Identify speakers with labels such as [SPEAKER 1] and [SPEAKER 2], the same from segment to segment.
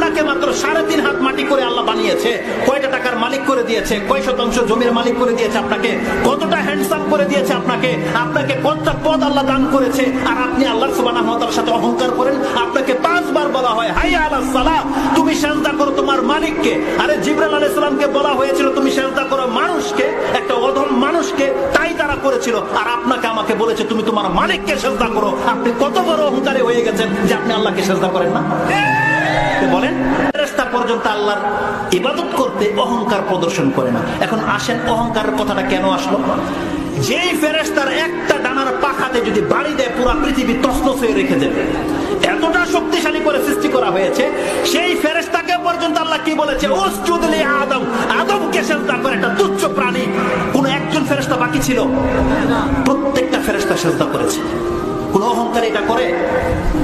[SPEAKER 1] আপনাকে মাত্র 3.5 হাত মাটি করে আল্লাহ বানিয়েছে, কয়টা টাকার মালিক করে দিয়েছে, কয় শতাংশ জমির মালিক করে দিয়েছে আপনাকে, কতটা হ্যান্ডসাম করে দিয়েছে আপনাকে, আপনাকে কতটা পদ আল্লাহ দান করেছে, আর আপনি আল্লাহ সুবহানাহু ওয়া তাআলার সাথে অহংকার করেন। আপনাকে 5 বার বলা হয় হাইয়া আলাস সালাহ, তুমি সিজদা করো তোমার মালিককে। আরে জিবরাইল আলাইহিস সালামকে বলা হয়েছিল তুমি সিজদা করো মানুষকে, একটা অধম মানুষকে, তাই তারা করেছিল। আর আপনাকে আমাকে বলেছে তুমি তোমার মালিককে সিজদা করো। আপনি কত বড় অহংকারী হয়ে গেছেন যে আপনি আল্লাহকে সিজদা করেন না? বলেন, ফেরেশতা পর্যন্ত আল্লাহর ইবাদত করতে অহংকার প্রদর্শন করে না। এখন আসেন অহংকারের কথাটা কেন আসলো? যেই ফেরেশতার একটা ডানার পাখাতে যদি বাড়ি দেয় পুরো পৃথিবী তছনছ হয়ে রেখে দেবে, এতটা শক্তিশালী করে সৃষ্টি করা হয়েছে, সেই ফেরেশতাকে পর্যন্ত আল্লাহ কি বলেছে? উসজুদ লি আদম, আদমকে সিজদা করে। একটা তুচ্ছ প্রাণী, কোন একজন ফেরেশতা বাকি ছিল? প্রত্যেকটা ফেরেশতা সিজদা করেছে। কোন অহংকার এটা করে?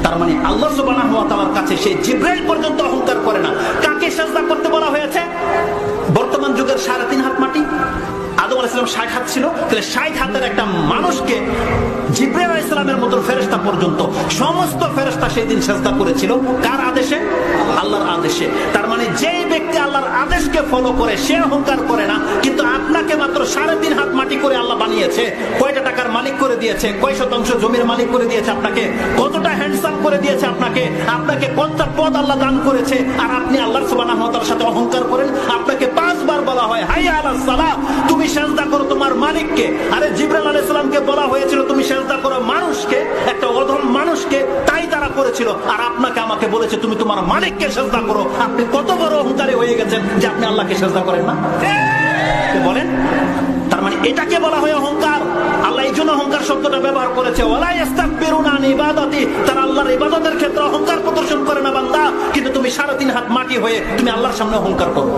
[SPEAKER 1] তার মানে আল্লাহ সুবহানাহু ওয়া তাআলার কাছে সেই জিবরাইল পর্যন্ত অহংকার করে না। কাকে সিজদা করতে বলা হয়েছে? বর্তমান যুগের 3.5 হাত মাটি। আদম আলাইহিস সালাম 60 হাত ছিল, তাহলে 60 হাতের একটা মানুষকে জিবরাইল আলাইহিস সালামের মতো ফেরেশতা পর্যন্ত সমস্ত ফেরেশতা সেই দিন সিজদা করেছিল। কার আদেশে? আল্লাহর আদেশে। তার মানে যেই ব্যক্তি আল্লাহর আদেশকে ফলো করে সে অহংকার করে না। কিন্তু আপনাকে মাত্র 3.5 হাত মাটি করে আল্লাহ বানিয়েছে, কয়টা টাকার মালিক করে দিয়েছে, কয় শতাংশ জমির মালিক করে দিয়েছে আপনাকে, কতটা হ্যান্ডসাম করে দিয়েছে আপনাকে, আপনাকে কতটা পদ আল্লাহ দান করেছে, আর আপনি আল্লাহ সুবহানাহু ওয়া তাআলার সাথে অহংকার করেন। আপনাকে 5 বার বলা হয় হাইয়া আলাস সালাহ, তুমি সিজদা করো তোমার মালিককে। আরে জিবরাইল আলাইহিস সালামকে বলা হয়েছিল তুমি সিজদা করো মানুষকে, একটা অধম মানুষকে, তাই তারা করেছিল। আর আপনাকে আমাকে বলেছে তুমি তোমার মালিককে সিজদা করো। আপনি কত বড় অহংকারী হয়ে গেছেন যে আপনি আল্লাহকে সিজদা করেন না? বলেন, তার মানে এটাকে বলা হয় অহংকার। আল্লাহ এই জন্য অহংকার শব্দটা ব্যবহার করেছে। ওয়ালা ইস্তাকবিরুনা আন ইবাদাতি, তারা আল্লাহর ইবাদতের ক্ষেত্রে অহংকার প্রদর্শন করে না বান্দা। কিন্তু তুমি 3.5 হাত মাটি হয়ে তুমি আল্লাহর সামনে অহংকার করো।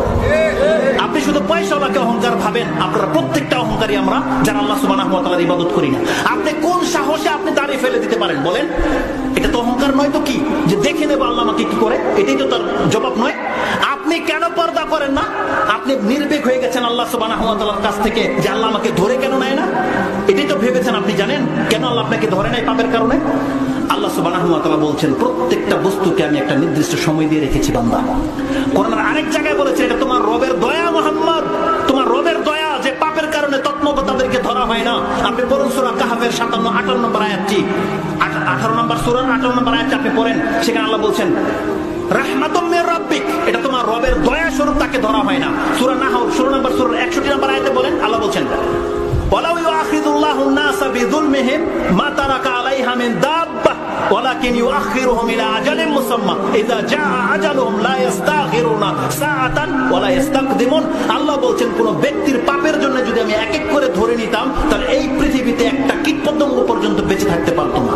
[SPEAKER 1] আপনি শুধু পয়সাওয়ালাকে অহংকার ভাবেন। আপনারা প্রত্যেকটা অহংকারী আমরা, যারা আল্লাহ সুবহানাহু ওয়া তাআলার ইবাদত করি না। আপনি কোন সাহসে আপনি দাড়ি ফেলে দিতে পারেন বলেন? এটা তো অহংকার নয় তো কি? যে দেখে নেব আল্লাহ আমাকে কি করে, এটাই তো তার জবাব নয়? আপনি কেন পর্দা করেন না? আপনি নির্ভীক হয়ে গেছেন আল্লাহ সুবহানাহু ওয়া তাআলার কাছ থেকে যে আল্লাহ আমাকে ধরে কেন নেয় না, এটাই তো ভেবেছেন। আপনি জানেন কেন আল্লাহ আপনাকে ধরে নেয়? পাপের কারণে। আল্লাহ সুবহানাহু ওয়া তাআলা বলছেন প্রত্যেকটা বস্তুকে আমি একটা নির্দিষ্ট সময় দিয়ে রেখেছি বান্দা। কোরআনের আরেক জায়গায় বলেছে এটা তোমার রবের দয়া মুহাম্মদ, তোমার রবের দয়া যে পাপের কারণে তৎমত তাদেরকে ধরা হয় না। আপনি পড়ুন সূরা কাহফের 57-58 নম্বর আয়াতটি, 18 নম্বর সূরার 18 নম্বর আয়াতটি আপনি পড়েন। সেখানে আল্লাহ বলছেন রাহমাতুম মির রাব্বিক, এটা তোমার রবের দয়া স্বরূপ তাকে ধরা হয় না। সূরা নাহল 16 নম্বর সূরার 61 নম্বর আয়াতে বলেন, আল্লাহ বলছেন ওয়ালাউ ইউআখিযুল্লাহু আন-নাসা বিযুলমিহিম মা তারাকা আলাইহা মিন দাব্বাহ ওয়ালাকিন ইউআখিরুহুম ইলা আজালিন মুসাম্মা ইযা জাআ আজালুহুম লা ইস্তাখিরুনা সাআতান ওয়া লা ইস্তাকদিমুন। আল্লাহ বলছেন কোন ব্যক্তির পাপের জন্য যদি আমি এক এক করে ধরে নিতাম তাহলে এই পৃথিবীতে একটা কীটপতঙ্গ পর্যন্ত বেঁচে থাকতে পারতো না।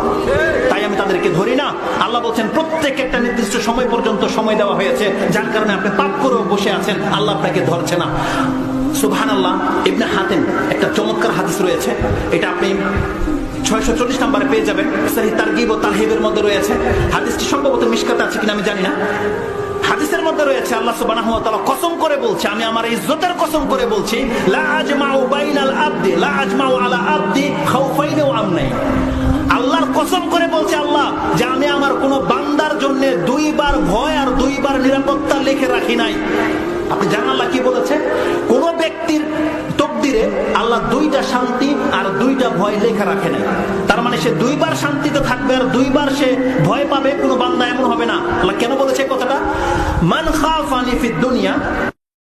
[SPEAKER 1] তাই আমি তাদেরকে ধরি না। আল্লাহ বলছেন প্রত্যেক একটা নির্দিষ্ট সময় পর্যন্ত সময় দেওয়া হয়েছে, যার কারণে আপনি পাপ করেও বসে আছেন, আল্লাহ আপনাকে ধরছে না। সুবহানাল্লাহ। ইবনে হাতিম একটা চমৎকার হাদিস রয়েছে, এটা আপনি 640 নম্বরে পেয়ে যাবেন। সহিহ তারগিব ও তারহিবের মধ্যে রয়েছে। হাদিসটি সম্ভবত মিশকাতে আছে কিনা আমি জানি না। হাদিসের মধ্যে রয়েছে আল্লাহ সুবহানাহু ওয়া তাআলা কসম করে বলছে, আমি আমার ইজ্জতের কসম করে বলছি, লা আজমাউ বাইনাল আবদি লা আজমাউ আলা আবদি খাউফাইন ওয়া আমনাইন। আল্লাহর কসম করে বলছে আল্লাহ যে আমি আমার কোন বান্দার জন্য 2 বার ভয় আর 2 বার নিরাপত্তা লিখে রাখি নাই। আপনি জানেন আল্লাহ কি বলেছে? কোন ব্যক্তির তকদিরে আল্লাহ 2টা শান্তি আর 2টা ভয় লেখা রাখে নাই। তার মানে সে 2 বার শান্তিতে থাকবে আর 2 বার সে ভয় পাবে, কোনো বান্দা এমন হবে না। আল্লাহ কেন বলেছে কথাটা? মান খাফানি ফিদ দুনিয়া